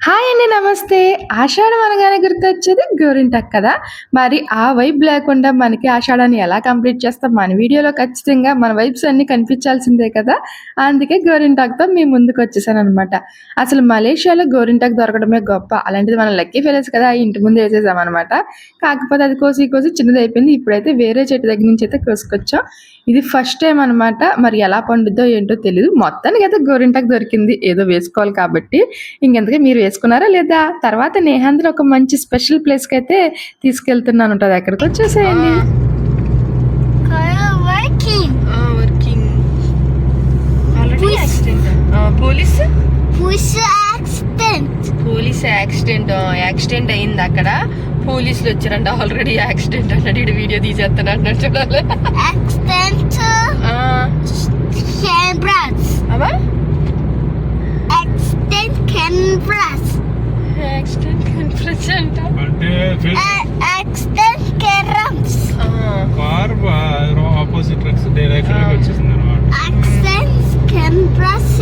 Hi అండి. నమస్తే. ఆషాఢం అనగానే గుర్తొచ్చేది గోరింటాకు కదా! మరి ఆ వైబ్ లేకుండా మనకి ఆషాఢాన్ని ఎలా కంప్లీట్ చేస్తాం? మన వీడియోలో ఖచ్చితంగా మన వైబ్స్ అన్నీ కనిపించాల్సిందే కదా! అందుకే గోరింటాకుతో మీ ముందుకొచ్చేసాననమాట. అసలు మలేషియాలో గోరింటాకు దొరకడమే గొప్ప. అలాంటిది మనం లక్కీ ఫెలోస్ కదా! ఇంటి ముందు ఏసేసామనమాట. కాకపోతే అది కోసి కోసి చిన్నదయిపోయింది. ఇప్పుడైతే వేరే చెట్టు దగ్గర నుంచి అయితే కోసుకొచ్చాం. ఇది ఫస్ట్ టైమ్ అనమాట. మరి ఎలా పండుద్దో ఏంటో తెలీదు. మొత్తానికైతే గోరింటాకు దొరికింది. ఏదో వేసుకోవాలి కాబట్టి. ఇంకెంతకీ మీరు వేసుకున్నారా లేదా? తర్వాత నేహాంధ్ర ఒక మంచి స్పెషల్ ప్లేస్‌కైతే తీసుకెళ్తున్నానంట. అదెక్కడికో చూసేయండి. Working working already accident. Police accident అయింది అక్కడ. పోలీసులు వచ్చారంట. ఆల్రెడీ యాక్సిడెంట్ అన్నాడు. ఇటు వీడియో తీసేస్తాను అన్నాడు. చూడాలి. యాక్సిడెంట్ అవా యాక్సిడెంట్ కెన్బ్రాస్ యాక్సిడెంట్ కన్ఫరెన్స్ అంట. అంటే యాక్సిడెంట్ కెరమ్స్ కార్ ఆపోజిట్ ట్రక్స్ డైరెక్ట్ వచ్చేసింది అనమాట. యాక్సిడెంట్ కెన్బ్రాస్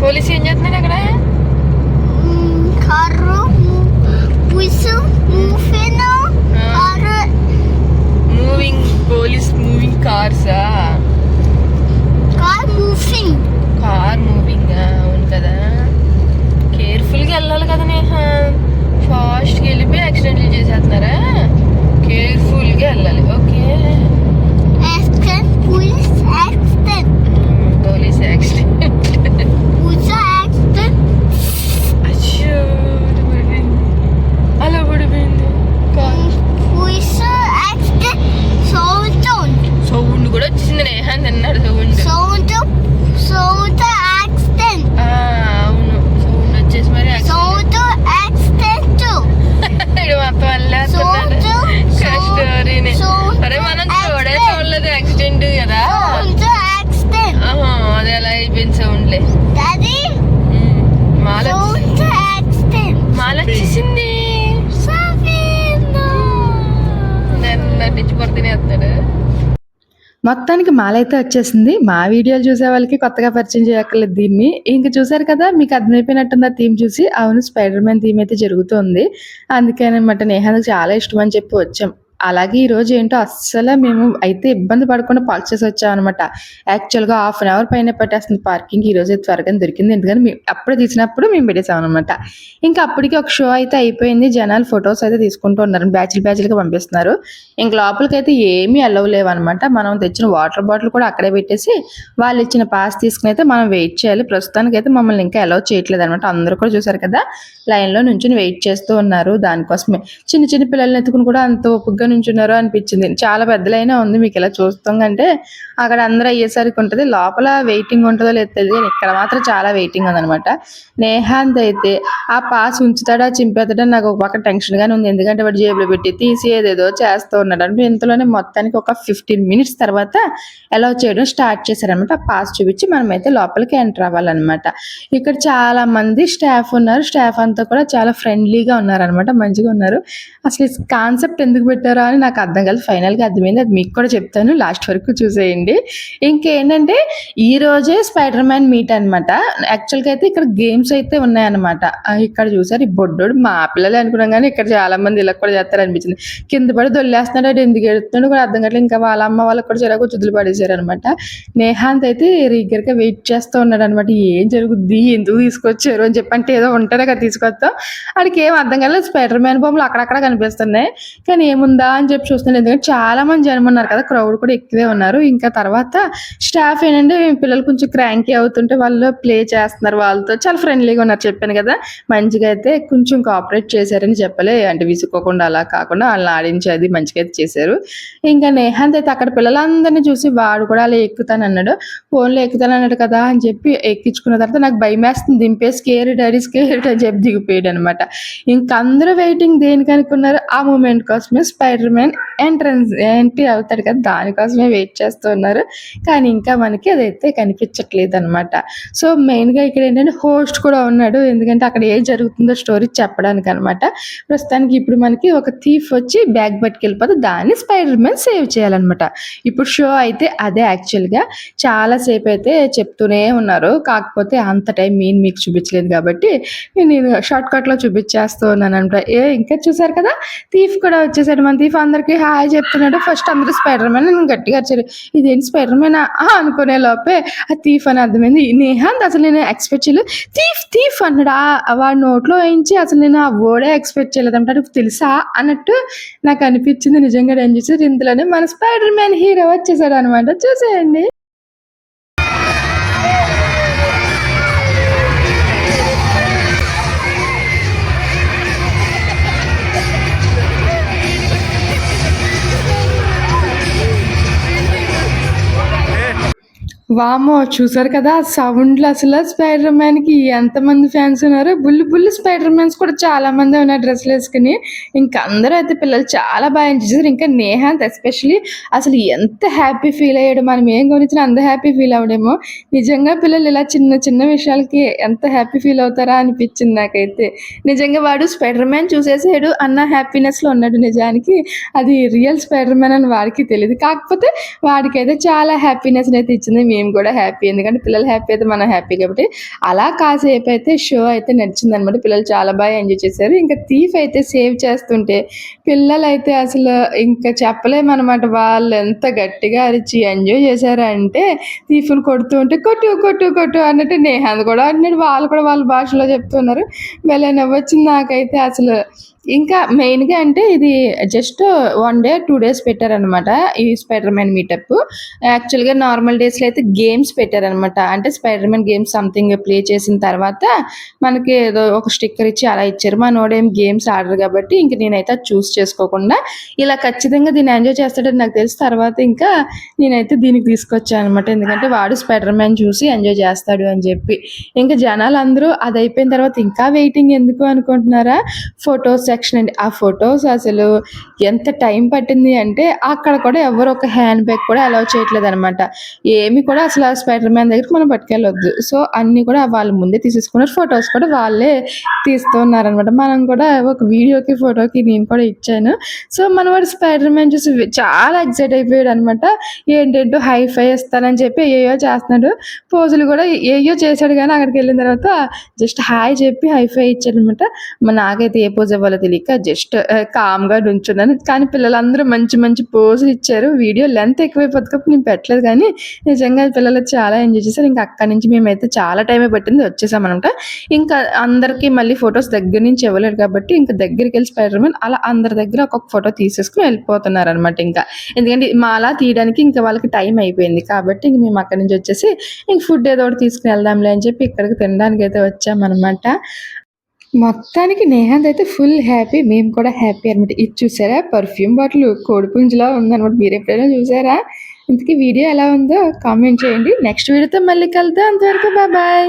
పోలీస్ ఏం చేస్తున్నాడు అక్కడ? కారు పుసు moving car moving police moving కార్సా? కార్ మూవింగ్ అవును కదా. కేర్ఫుల్గా వెళ్ళాలి కదా నేహా. ఫాస్ట్గా వెళ్ళిపోయి యాక్సిడెంట్లు చేసేస్తున్నారా? కేర్ఫుల్గా వెళ్ళాలి. Okay. Accident police accident police accident. పుసు యాక్సిడెంట్ అయ్యో అలా పడిపోయింది. పుసు యాక్సిడెంట్ సౌండ్ కూడా వచ్చింది. నేహా తిన్నాడు సౌండ్. సౌండ్ యాక్సిడెంట్ అవును సౌండ్ వచ్చేసి మరి సౌండ్ యాక్సిడెంట్ మొత్తం వెళ్ళేస్తున్నాడు స్టోరీని. అరే మనం చూడలేదు యాక్సిడెంట్ కదా. సౌండ్ యాక్సిడెంట్ అది ఎలా అయిపోయింది సౌండ్లే. డాడీ మాల సౌండ్ యాక్సిడెంట్ వచ్చేసింది. సఫీనా నటించి పొర తినేస్తాడు. మొత్తానికి మాలైతే వచ్చేసింది. మా వీడియోలు చూసే వాళ్ళకి కొత్తగా పరిచయం చేయక్కర్లేదు దీన్ని. ఇంక చూసారు కదా, మీకు అర్థమైపోయినట్టుంది ఆ థీమ్ చూసి. అవును, స్పైడర్ మ్యాన్ థీమ్ అయితే జరుగుతుంది. అందుకేనమాట నేహానికి చాలా ఇష్టం అని చెప్పి వచ్చాం. అలాగే ఈరోజు ఏంటో అస్సలు మేము అయితే ఇబ్బంది పడకుండా పార్క్ చేసి వచ్చామన్నమాట. యాక్చువల్గా 1/2 అవర్ పైన పెట్టేస్తుంది పార్కింగ్. ఈ రోజు త్వరగా దొరికింది. ఎందుకంటే మేము అప్పుడు తీసినప్పుడు మేము పెట్టేసామన్నమాట. ఇంకా అప్పటికి ఒక షో అయితే అయిపోయింది. జనాలు ఫొటోస్ అయితే తీసుకుంటూ ఉన్నారు. బ్యాచ్లుగా పంపిస్తున్నారు. ఇంక లోపలికైతే ఏమీ అలవ్ లేవన్నమాట. మనం తెచ్చిన వాటర్ బాటిల్ కూడా అక్కడే పెట్టేసి వాళ్ళు ఇచ్చిన పాస్ తీసుకుని అయితే మనం వెయిట్ చేయాలి. ప్రస్తుతానికి అయితే మమ్మల్ని ఇంకా అలవ్ చేయట్లేదు అనమాట. అందరూ కూడా చూసారు కదా, లైన్లో నుంచుని వెయిట్ చేస్తూ ఉన్నారు. దానికోసమే చిన్న చిన్న పిల్లల్ని ఎత్తుకుని కూడా అంత ఓపికగా నుంచున్నారు అనిపించింది. చాలా పెద్దలైనా ఉంది. మీకు ఇలా చూస్తాం కంటే అక్కడ అందరూ అయ్యేసరికి ఉంటుంది. లోపల వెయిటింగ్ ఉంటుందో లేదో తెలియదు. ఇక్కడ మాత్రం చాలా వెయిటింగ్ ఉందనమాట. నేహాంత్ అయితే ఆ పాస్ ఉంచుతాడా చింపేస్తాడా నాకు ఒక పక్క టెన్షన్గానే ఉంది. ఎందుకంటే వాడు జేబులో పెట్టి తీసి ఏదేదో చేస్తూ ఉన్నాడు. అంటే ఇంతలోనే మొత్తానికి ఒక 15 మినిట్స్ తర్వాత అలౌ చేయడం స్టార్ట్ చేశారనమాట. ఆ పాస్ చూపించి మనమైతే లోపలికి ఎంటర్ అవ్వాలన్నమాట. ఇక్కడ చాలా మంది స్టాఫ్ ఉన్నారు. స్టాఫ్ అంతా కూడా చాలా ఫ్రెండ్లీగా ఉన్నారనమాట. మంచిగా ఉన్నారు. అసలు ఈ కాన్సెప్ట్ ఎందుకు పెట్టారో అని నాకు అర్థం కాదు. ఫైనల్గా అర్థమైంది. అది మీకు కూడా చెప్తాను. లాస్ట్ వరకు చూసేయండి. ఇంకేంటంటే ఈ రోజే స్పైడర్ మ్యాన్ మీట్ అనమాట. యాక్చువల్గా అయితే ఇక్కడ గేమ్స్ అయితే ఉన్నాయన్నమాట. ఇక్కడ చూసారు ఈ బొడ్డోడు మా పిల్లలే అనుకున్నాం కానీ ఇక్కడ చాలా మంది ఇలా కూడా చేస్తారు అనిపించింది. కింద పడి దొల్లేస్తున్నాడు. అది ఎందుకు ఎడుతున్నాడు కూడా అర్థం కావట్లేదు. ఇంకా వాళ్ళ అమ్మ వాళ్ళకి కూడా చిరాకు చుద్దులు పడేసారు అనమాట. నేహాంత్ అయితే రీగర్గా వెయిట్ చేస్తూ ఉన్నాడు అనమాట. ఏం జరుగుద్ది, ఎందుకు తీసుకొచ్చారు అని చెప్పంటే ఏదో ఉంటారే కదా తీసుకొస్తాం. వాడికి ఏం అర్థం కాలేదు. స్పైడర్ మ్యాన్ బొమ్మలు అక్కడక్కడ కనిపిస్తున్నాయి కానీ ఏముందా అని చెప్పి చూస్తున్నాను. ఎందుకంటే చాలా మంది జనం ఉన్నారు కదా, క్రౌడ్ కూడా ఎక్కువే ఉన్నారు. ఇంకా తర్వాత స్టాఫ్ ఏంటంటే పిల్లలు కొంచెం క్రాంకీ అవుతుంటే వాళ్ళు ప్లే చేస్తున్నారు. వాళ్ళతో చాలా ఫ్రెండ్లీగా ఉన్నారు. చెప్పాను కదా, మంచిగా అయితే కొంచెం కోఆపరేట్ చేశారని చెప్పలే. అంటే విసుక్కోకుండా అలా కాకుండా వాళ్ళని ఆడించేది మంచిగా అయితే చేశారు. ఇంకా నేహాంత్ అయితే అక్కడ పిల్లలందరినీ చూసి వాడు కూడా అలా ఎక్కుతానన్నాడు. ఫోన్లో ఎక్కుతానన్నాడు కదా అని చెప్పి ఎక్కించుకున్న తర్వాత నాకు భయం వేస్తుంది, దింపేసి స్కేర్ డాడీ అని చెప్పి దిగిపోయాడు అనమాట. ఇంక అందరూ వెయిటింగ్ దేనికి అనుకున్నారు, ఆ మూమెంట్ కోసమే. స్పైడర్ మ్యాన్ ఎంట్రీ అవుతాడు కదా, దానికోసమే వెయిట్ చేస్తూ ఉన్నారు. కానీ ఇంకా మనకి అదైతే కనిపించట్లేదు అనమాట. సో మెయిన్గా ఇక్కడ ఏంటంటే హోస్ట్ కూడా ఉన్నాడు, ఎందుకంటే అక్కడ ఏం జరుగుతుందో స్టోరీ చెప్పడానికి అనమాట. ప్రస్తుతానికి ఇప్పుడు మనకి ఒక థీఫ్ వచ్చి బ్యాగ్ పట్టుకెళ్ళిపోతే దాన్ని స్పైడర్ మ్యాన్ సేవ్ చేయాలన్నమాట. ఇప్పుడు షో అయితే అదే యాక్చువల్గా చాలాసేపు అయితే చెప్తూనే ఉన్నారు, కాకపోతే అంత టైం మీకు చూపించలేదు కాబట్టి నేను షార్ట్ కట్లో చూపించేస్తూ ఉన్నాను అనమాట. ఇంకా చూసారు కదా, థీఫ్ కూడా వచ్చేసాడు. మన థీఫ్ అందరికీ హాయ్ చెప్తున్నాడు. ఫస్ట్ అందరూ స్పైడర్ మ్యాన్ నేను గట్టిగా వచ్చారు, ఇదేంటి స్పైడర్ మ్యాన్ అనుకునే లోపే ఆ థీఫ్ అని అర్థమైంది. నేహాంత్ అసలు నేను ఎక్స్పెక్ట్ చేయలేదు, థీఫ్ థీఫ్ అన్నాడు. వాడి నోట్లో వేయించి అసలు నేను ఆ వర్డే ఎక్స్పెక్ట్ చేయలేదు అంటే తెలుసా అన్నట్టు నాకు అనిపించింది. నిజంగా ఏం చేశారు, ఇందులోనే మన స్పైడర్ మ్యాన్ హీరో వచ్చేసాడు అనమాట. చూసేయండి. వామ్మో చూసారు కదా సౌండ్లు, అసలు స్పైడర్ మ్యాన్ కి ఎంతమంది ఫ్యాన్స్ ఉన్నారు. బుల్లి స్పైడర్ మ్యాన్స్ కూడా చాలా మంది ఉన్నారు డ్రెస్సులు వేసుకుని. ఇంకా అందరూ అయితే పిల్లలు చాలా బాగా ఎంజాయ్ చేశారు. ఇంకా నేహాంత్ ఎస్పెషలీ అసలు ఎంత హ్యాపీ ఫీల్ అయ్యాడు, మనం ఏం కొనిచ్చినా అంత హ్యాపీ ఫీల్ అవడేమో. నిజంగా పిల్లలు ఇలా చిన్న విషయాలకి ఎంత హ్యాపీ ఫీల్ అవుతారా అనిపించింది నాకైతే. నిజంగా వాడు స్పైడర్ మ్యాన్ చూసేసాడు అన్న హ్యాపీనెస్ లో ఉన్నాడు. నిజానికి అది రియల్ స్పైడర్ మ్యాన్ అని వాడికి తెలియదు, కాకపోతే వాడికైతే చాలా హ్యాపీనెస్ అయితే ఇచ్చింది. మేము కూడా హ్యాపీ, ఎందుకంటే పిల్లలు హ్యాపీ అయితే మనం హ్యాపీ కాబట్టి. అలా కాసేపు అయితే షో అయితే నడిచింది అనమాట. పిల్లలు చాలా బాగా ఎంజాయ్ చేశారు. ఇంకా థీఫ్ అయితే సేవ్ చేస్తుంటే పిల్లలు అయితే అసలు ఇంకా చెప్పలేమన్నమాట. వాళ్ళు ఎంత గట్టిగా అరిచి ఎంజాయ్ చేశారంటే థీఫ్ని కొడుతూ ఉంటే కొట్టు అన్నట్టు నేహాంత్ కూడా అన్నాడు. వాళ్ళు కూడా వాళ్ళ భాషలో చెప్తున్నారు. భలే నవ్వొచ్చింది నాకైతే అసలు. ఇంకా మెయిన్గా అంటే ఇది జస్ట్ 1 day 2 days పెట్టారనమాట ఈ స్పైడర్ మ్యాన్ మీటప్. యాక్చువల్గా నార్మల్ డేస్లో అయితే గేమ్స్ పెట్టారనమాట. అంటే spider man games something play చేసిన తర్వాత మనకి ఏదో ఒక స్టిక్కర్ ఇచ్చి అలా ఇచ్చారు. మనోడేం గేమ్స్ ఆడరు కాబట్టి ఇంక నేనైతే అది చూస్ చేసుకోకుండా ఇలా ఖచ్చితంగా దీన్ని ఎంజాయ్ చేస్తాడని నాకు తెలిసి తర్వాత ఇంకా నేనైతే దీనికి తీసుకొచ్చాను అనమాట. ఎందుకంటే వాడు స్పైడర్ మ్యాన్ చూసి ఎంజాయ్ చేస్తాడు అని చెప్పి. ఇంకా జనాలు అందరూ అది అయిపోయిన తర్వాత ఇంకా వెయిటింగ్ ఎందుకు అనుకుంటున్నారా, ఫొటోస్ సెక్షన్ అండి. ఆ ఫొటోస్ అసలు ఎంత టైం పట్టింది అంటే అక్కడ కూడా ఎవరు ఒక హ్యాండ్ బ్యాగ్ కూడా అలౌ చేయట్లేదు అనమాట. ఏమి కూడా అసలు ఆ స్పైడర్ మ్యాన్ దగ్గరికి మనం పట్టుకెళ్ళొద్దు. సో అన్ని కూడా వాళ్ళు ముందే తీసేసుకున్నారు. ఫొటోస్ కూడా వాళ్ళే తీస్తూ ఉన్నారనమాట. మనం కూడా ఒక వీడియోకి ఫోటోకి నేను కూడా ఇచ్చాను. సో మనవాడు స్పైడర్ మ్యాన్ చూసి చాలా ఎక్సైట్ అయిపోయాడు అనమాట. ఏంటంటో హైఫై ఇస్తానని చెప్పి ఏయో చేస్తున్నాడు. పోజులు కూడా ఏయో చేశాడు, కానీ అక్కడికి వెళ్ళిన తర్వాత జస్ట్ హాయ్ చెప్పి హైఫై ఇచ్చాడు అనమాట. నాకైతే ఏ పోజ్ ఇవ్వాలో తెలియక జస్ట్ కామ్గా నుంచున్నాను. కానీ పిల్లలందరూ మంచి పోజులు ఇచ్చారు. వీడియో లెంత్ ఎక్కువైపోతుంది కాబట్టి నేను పెట్టలేదు, కానీ నిజంగా పిల్లలు చాలా ఎంజాయ్ చేశారు. ఇంకా అక్కడి నుంచి మేమైతే చాలా టైమే పట్టింది వచ్చేసామనమాట. ఇంకా అందరికీ మళ్ళీ ఫొటోస్ దగ్గర నుంచి ఇవ్వలేరు కాబట్టి ఇంకా దగ్గరికి వెళ్ళి స్పైడర్ మ్యాన్ అలా అందరి దగ్గర ఒక్కొక్క ఫోటో తీసేసుకుని వెళ్ళిపోతున్నారు అనమాట. ఇంకా ఎందుకంటే మాలా తీయడానికి ఇంకా వాళ్ళకి టైం అయిపోయింది కాబట్టి ఇంక మేము అక్కడి నుంచి వచ్చేసి ఇంక ఫుడ్ ఏదో ఒకటి తీసుకుని వెళ్దాంలే అని చెప్పి ఇక్కడికి తినడానికి అయితే వచ్చామన్నమాట. మొత్తానికి నేహాంత్ అయితే ఫుల్ హ్యాపీ, మేము కూడా హ్యాపీ అనమాట. ఇది చూసారా పర్ఫ్యూమ్ బాటిల్ కోడిపుంజులా ఉందనమాట. మీరు ఎప్పుడైనా చూసారా? ఇంతకీ వీడియో ఎలా ఉందో కామెంట్ చేయండి. నెక్స్ట్ వీడియోతో మళ్ళీ కలుద్దాం. అంతవరకు బాయ్.